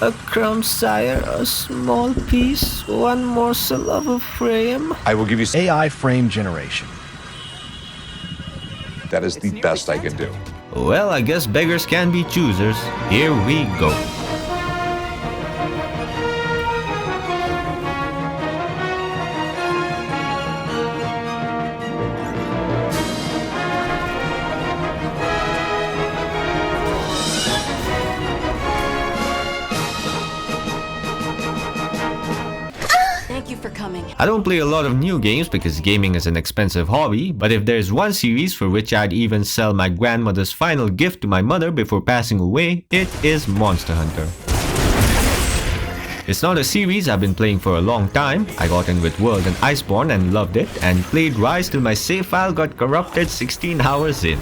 A crumb, sire, a small piece, one morsel of a frame. I will give you. AI frame generation. That is the best I can do. Well, I guess beggars can be choosers. Here we go. Thank you for coming. I don't play a lot of new games because gaming is an expensive hobby, but if there's one series for which I'd even sell my grandmother's final gift to my mother before passing away, it is Monster Hunter. It's not a series I've been playing for a long time. I got in with World and Iceborne and loved it, and played Rise till my save file got corrupted 16 hours in.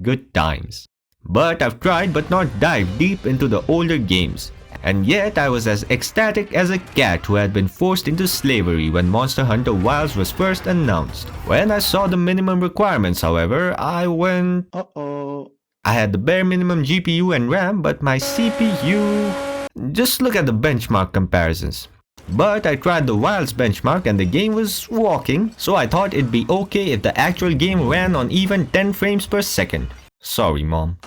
Good times. But I've tried but not dived deep into the older games. And yet I was as ecstatic as a cat who had been forced into slavery when Monster Hunter Wilds was first announced. When I saw the minimum requirements, however, I went, uh-oh. I had the bare minimum GPU and RAM, but my CPU... Just look at the benchmark comparisons. But I tried the Wilds benchmark and the game was walking, so I thought it'd be okay if the actual game ran on even 10 frames per second. Sorry, Mom.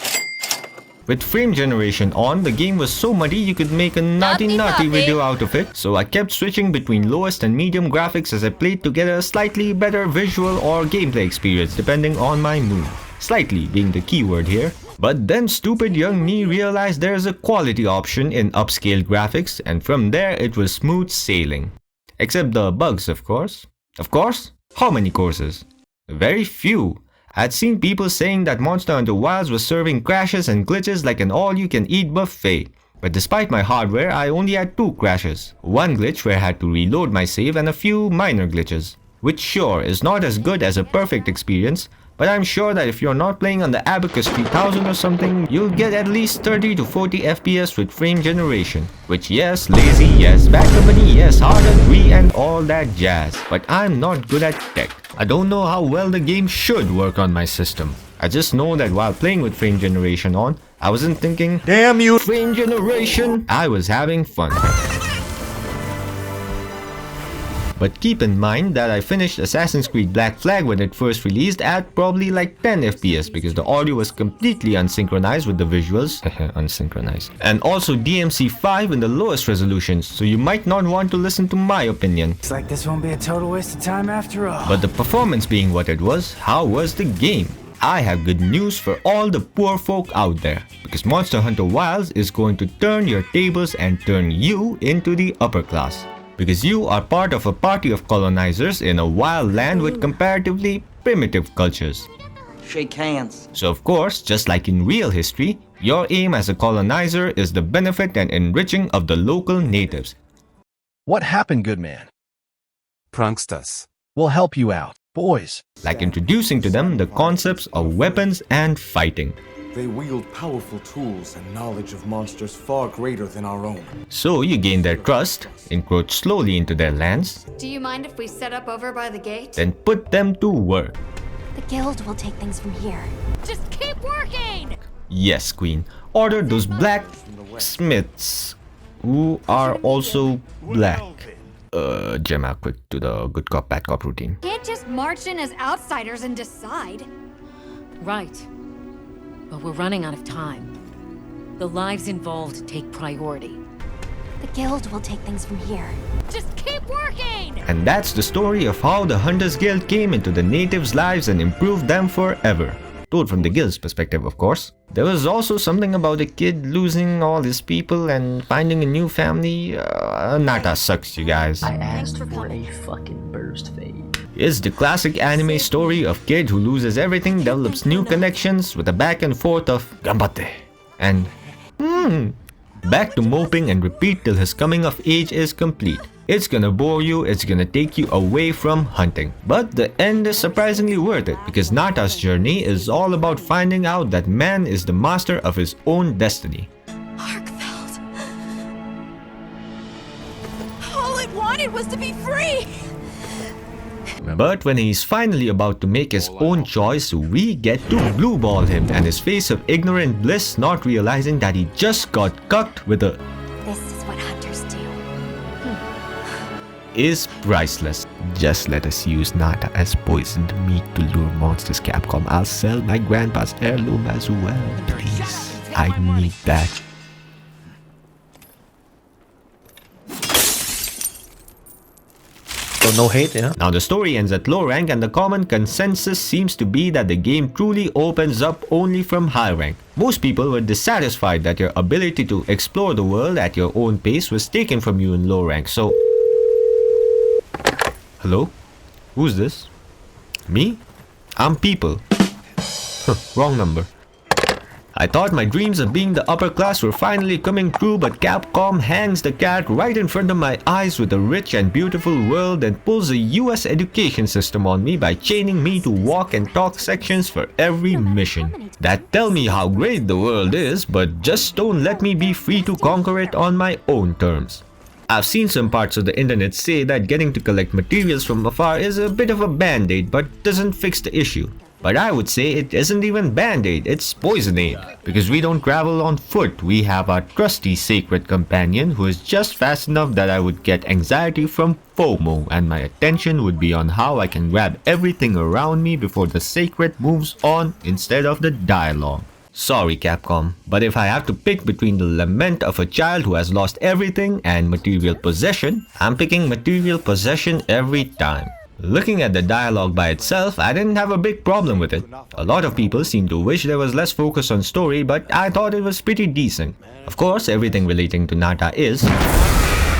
With frame generation on, the game was so muddy you could make a naughty video out of it, so I kept switching between lowest and medium graphics as I played to get a slightly better visual or gameplay experience depending on my mood. Slightly being the keyword here. But then stupid young me realized there's a quality option in upscaled graphics, and from there it was smooth sailing. Except the bugs, of course. Of course? How many courses? Very few. I'd seen people saying that Monster Hunter Wilds was serving crashes and glitches like an all-you-can-eat buffet. But despite my hardware, I only had 2 crashes. One glitch where I had to reload my save and a few minor glitches. Which sure is not as good as a perfect experience, but I'm sure that if you're not playing on the Abacus 3000 or something, you'll get at least 30 to 40 FPS with frame generation. Which yes, lazy, yes, bad company, yes, hard agree and all that jazz. But I'm not good at tech. I don't know how well the game should work on my system. I just know that while playing with frame generation on, I wasn't thinking, damn you, frame generation! I was having fun. But keep in mind that I finished Assassin's Creed Black Flag when it first released at probably like 10 FPS because the audio was completely unsynchronized with the visuals, unsynchronized, and also DMC5 in the lowest resolutions, so you might not want to listen to my opinion. Looks like this won't be a total waste of time after all. But the performance being what it was, how was the game? I have good news for all the poor folk out there, because Monster Hunter Wilds is going to turn your tables and turn you into the upper class. Because you are part of a party of colonizers in a wild land with comparatively primitive cultures. Shake hands. So of course, just like in real history, your aim as a colonizer is the benefit and enriching of the local natives. What happened, good man? Pranksters. We'll help you out, boys. Like introducing to them the concepts of weapons and fighting. They wield powerful tools and knowledge of monsters far greater than our own. So you gain their trust, encroach slowly into their lands. Do you mind if we set up over by the gate? Then put them to work. The guild will take things from here. Just keep working! Yes, Queen. Order those blacksmiths who are also black. Gemma, quick to the good cop, bad cop routine. Can't just march in as outsiders and decide. Right. But we're running out of time. The lives involved take priority. The guild will take things from here. Just keep working! And that's the story of how the Hunters Guild came into the natives' lives and improved them forever. Told from the guild's perspective, of course. There was also something about a kid losing all his people and finding a new family. Nata sucks, you guys. I asked for a fucking burst fade. It's the classic anime story of kid who loses everything, develops new connections with a back and forth of Gambate and back to moping and repeat till his coming of age is complete. It's gonna bore you, it's gonna take you away from hunting. But the end is surprisingly worth it because Nata's journey is all about finding out that man is the master of his own destiny. Arkfeld. All it wanted was to be free! But when he's finally about to make his own choice, we get to blueball him and his face of ignorant bliss not realizing that he just got cucked with a... This is priceless. Just let us use Nata as poisoned meat to lure monsters, Capcom. I'll sell my grandpa's heirloom as well, please. I need that. So no hate, yeah? Now the story ends at low rank, and the common consensus seems to be that the game truly opens up only from high rank. Most people were dissatisfied that your ability to explore the world at your own pace was taken from you in low rank, so... Hello? Who's this? Me? I'm People. Wrong number. I thought my dreams of being the upper class were finally coming true, but Capcom hangs the cat right in front of my eyes with a rich and beautiful world and pulls a US education system on me by chaining me to walk and talk sections for every mission. That tell me how great the world is, but just don't let me be free to conquer it on my own terms. I've seen some parts of the internet say that getting to collect materials from afar is a bit of a band-aid but doesn't fix the issue. But I would say it isn't even Band-Aid, it's Poison-Aid. Because we don't travel on foot, we have our trusty sacred companion who is just fast enough that I would get anxiety from FOMO and my attention would be on how I can grab everything around me before the sacred moves on instead of the dialogue. Sorry Capcom, but if I have to pick between the lament of a child who has lost everything and material possession, I'm picking material possession every time. Looking at the dialogue by itself, I didn't have a big problem with it. A lot of people seem to wish there was less focus on story, but I thought it was pretty decent. Of course, everything relating to Nata is,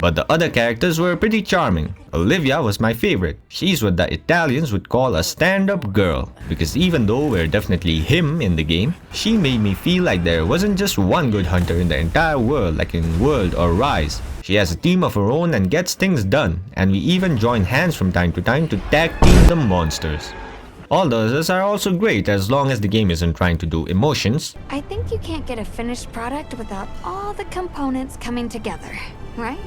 but the other characters were pretty charming. Olivia was my favorite. She's what the Italians would call a stand-up girl, because even though we're definitely him in the game, she made me feel like there wasn't just one good hunter in the entire world like in World or Rise. She has a team of her own and gets things done, and we even join hands from time to time to tag team the monsters. All the others are also great as long as the game isn't trying to do emotions. I think you can't get a finished product without all the components coming together, right?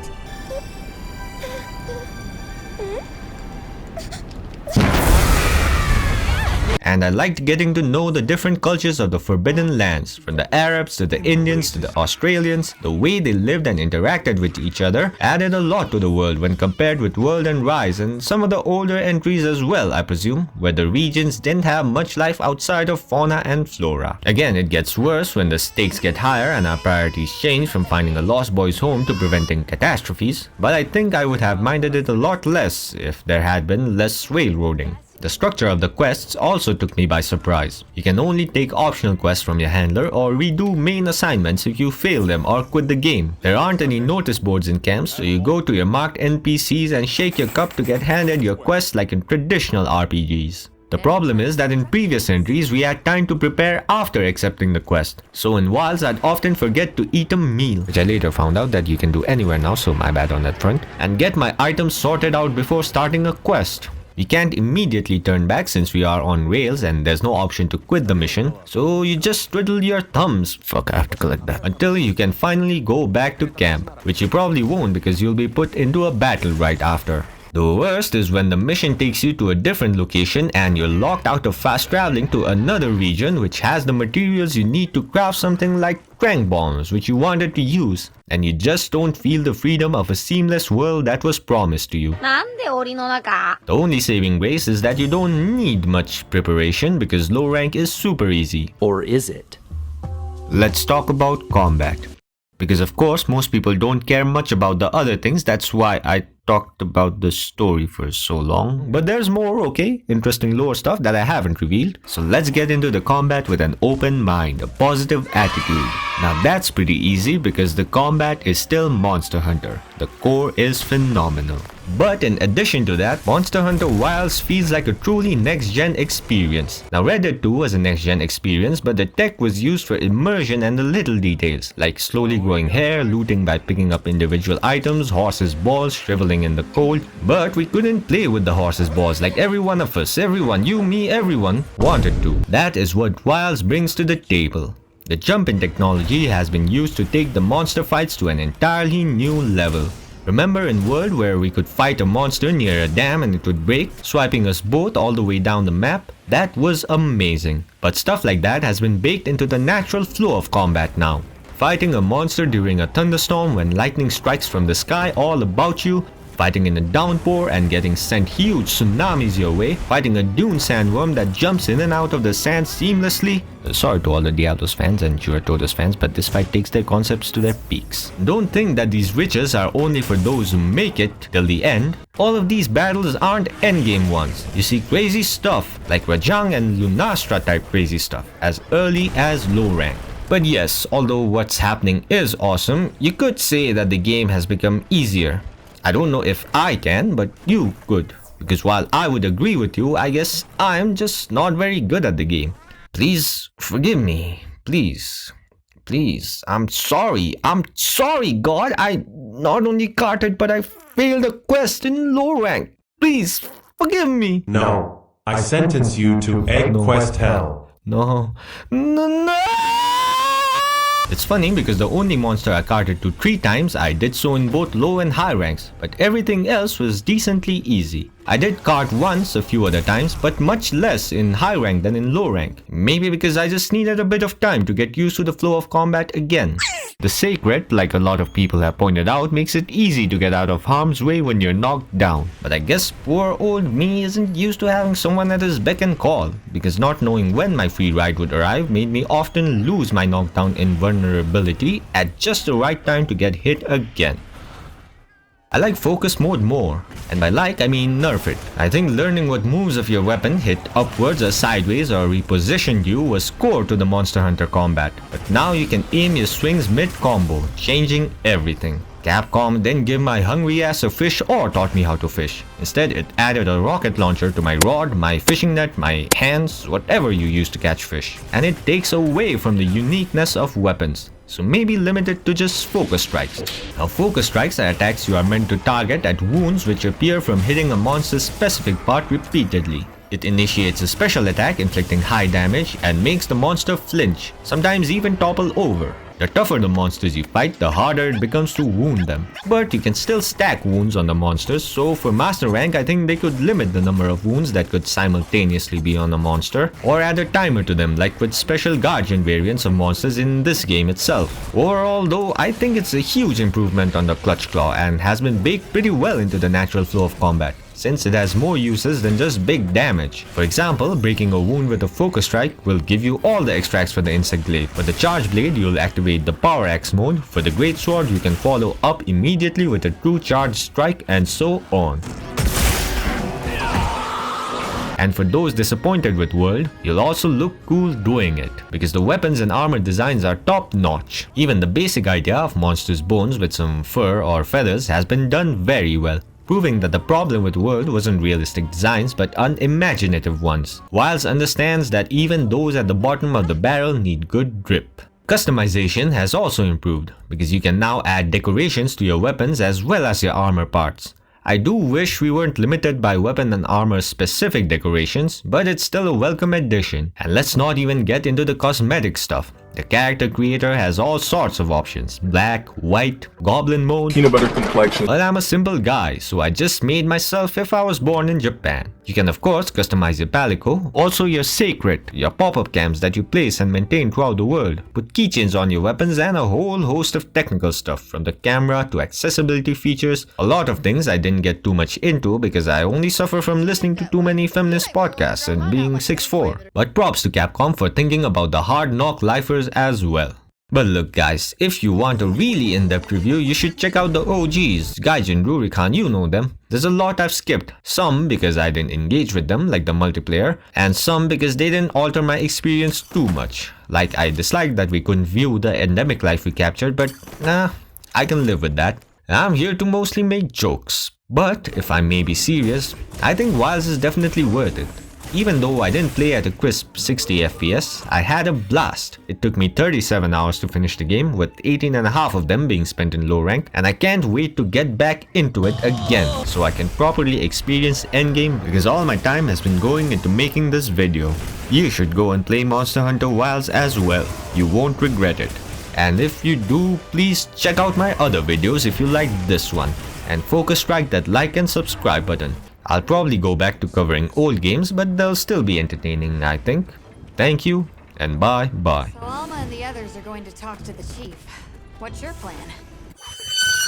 And I liked getting to know the different cultures of the Forbidden Lands, from the Arabs to the Indians to the Australians. The way they lived and interacted with each other added a lot to the world when compared with World and Rise and some of the older entries as well, I presume, where the regions didn't have much life outside of fauna and flora. Again, it gets worse when the stakes get higher and our priorities change from finding a lost boy's home to preventing catastrophes, but I think I would have minded it a lot less if there had been less railroading. The structure of the quests also took me by surprise. You can only take optional quests from your handler or redo main assignments if you fail them or quit the game. There aren't any notice boards in camps, so you go to your marked NPCs and shake your cup to get handed your quests like in traditional RPGs. The problem is that in previous entries we had time to prepare after accepting the quest. So in Wilds I'd often forget to eat a meal, which I later found out that you can do anywhere now, so my bad on that front, and get my items sorted out before starting a quest. We can't immediately turn back since we are on rails and there's no option to quit the mission, so you just twiddle your thumbs, fuck I have to collect that, until you can finally go back to camp, which you probably won't because you'll be put into a battle right after. The worst is when the mission takes you to a different location and you're locked out of fast traveling to another region which has the materials you need to craft something like crank bombs which you wanted to use, and you just don't feel the freedom of a seamless world that was promised to you. The only saving grace is that you don't need much preparation because low rank is super easy. Or is it? Let's talk about combat. Because of course most people don't care much about the other things, that's why I talked about the story for so long. But there's more, okay? Interesting lore stuff that I haven't revealed. So let's get into the combat with an open mind, a positive attitude. Now that's pretty easy because the combat is still Monster Hunter. The core is phenomenal. But in addition to that, Monster Hunter Wilds feels like a truly next-gen experience. Now Red Dead 2 was a next-gen experience, but the tech was used for immersion and the little details, like slowly growing hair, looting by picking up individual items, horses' balls shriveling in the cold. But we couldn't play with the horses' balls like every one of us, everyone, you, me, everyone, wanted to. That is what Wilds brings to the table. The jump-in technology has been used to take the monster fights to an entirely new level. Remember in World where we could fight a monster near a dam and it would break, swiping us both all the way down the map? That was amazing. But stuff like that has been baked into the natural flow of combat now. Fighting a monster during a thunderstorm when lightning strikes from the sky all about you, fighting in a downpour and getting sent huge tsunamis your way, fighting a dune sandworm that jumps in and out of the sand seamlessly. Sorry to all the Diablos fans and Juratodos fans, but this fight takes their concepts to their peaks. Don't think that these riches are only for those who make it till the end. All of these battles aren't endgame ones. You see crazy stuff like Rajang and Lunastra type crazy stuff as early as low rank. But yes, although what's happening is awesome, you could say that the game has become easier. I don't know if I can, but you could. Because while I would agree with you, I guess I'm just not very good at the game. Please forgive me. Please. Please. I'm sorry, God. I not only carted, but I failed a quest in low rank. Please forgive me. No. I sentence you to Egg Quest Hell. No. It's funny because the only monster I carted to 3 times, I did so in both low and high ranks, but everything else was decently easy. I did cart once a few other times, but much less in high rank than in low rank. Maybe because I just needed a bit of time to get used to the flow of combat again. The Sacred, like a lot of people have pointed out, makes it easy to get out of harm's way when you're knocked down. But I guess poor old me isn't used to having someone at his beck and call, because not knowing when my free ride would arrive made me often lose my knockdown invulnerability at just the right time to get hit again. I like focus mode more, and by like I mean nerf it. I think learning what moves of your weapon hit upwards or sideways or repositioned you was core to the Monster Hunter combat, but now you can aim your swings mid-combo, changing everything. Capcom didn't give my hungry ass a fish or taught me how to fish. Instead, it added a rocket launcher to my rod, my fishing net, my hands, whatever you use to catch fish. And it takes away from the uniqueness of weapons. So maybe limit it to just focus strikes. Now focus strikes are attacks you are meant to target at wounds which appear from hitting a monster's specific part repeatedly. It initiates a special attack inflicting high damage and makes the monster flinch, sometimes even topple over. The tougher the monsters you fight, the harder it becomes to wound them. But you can still stack wounds on the monsters, so for master rank I think they could limit the number of wounds that could simultaneously be on a monster, or add a timer to them like with special guardian variants of monsters in this game itself. Overall though, I think it's a huge improvement on the Clutch Claw and has been baked pretty well into the natural flow of combat, since it has more uses than just big damage. For example, breaking a wound with a focus strike will give you all the extracts for the insect glaive. For the charge blade, you'll activate the power axe mode. For the great sword, you can follow up immediately with a true charge strike, and so on. And for those disappointed with World, you'll also look cool doing it, because the weapons and armor designs are top notch. Even the basic idea of monsters' bones with some fur or feathers has been done very well, proving that the problem with World wasn't realistic designs but unimaginative ones. Wilds understands that even those at the bottom of the barrel need good grip. Customization has also improved, because you can now add decorations to your weapons as well as your armor parts. I do wish we weren't limited by weapon and armor specific decorations, but it's still a welcome addition. And let's not even get into the cosmetic stuff. The character creator has all sorts of options: black, white, goblin mode, Peanut butter complexion. but I'm a simple guy, so I just made myself if I was born in Japan. You can of course customize your palico, also your sacred, your pop-up cams that you place and maintain throughout the world, put keychains on your weapons, and a whole host of technical stuff from the camera to accessibility features. A lot of things I didn't get too much into because I only suffer from listening to too many feminist podcasts and being 6'4". But props to Capcom for thinking about the hard knock lifers as well. But look guys, if you want a really in-depth review, you should check out the OGs, Gaijin, Rurikan, you know them. There's a lot I've skipped, some because I didn't engage with them like the multiplayer, and some because they didn't alter my experience too much. Like I disliked that we couldn't view the endemic life we captured, but nah, I can live with that. I'm here to mostly make jokes. But if I may be serious, I think Wilds is definitely worth it. Even though I didn't play at a crisp 60 FPS, I had a blast. It took me 37 hours to finish the game, with 18.5 of them being spent in low rank, and I can't wait to get back into it again so I can properly experience endgame, because all my time has been going into making this video. You should go and play Monster Hunter Wilds as well. You won't regret it. And if you do, please check out my other videos if you like this one, and focus strike that like and subscribe button. I'll probably go back to covering old games, but they'll still be entertaining, I think. Thank you, and bye. So Alma and the others are going to talk to the chief. What's your plan?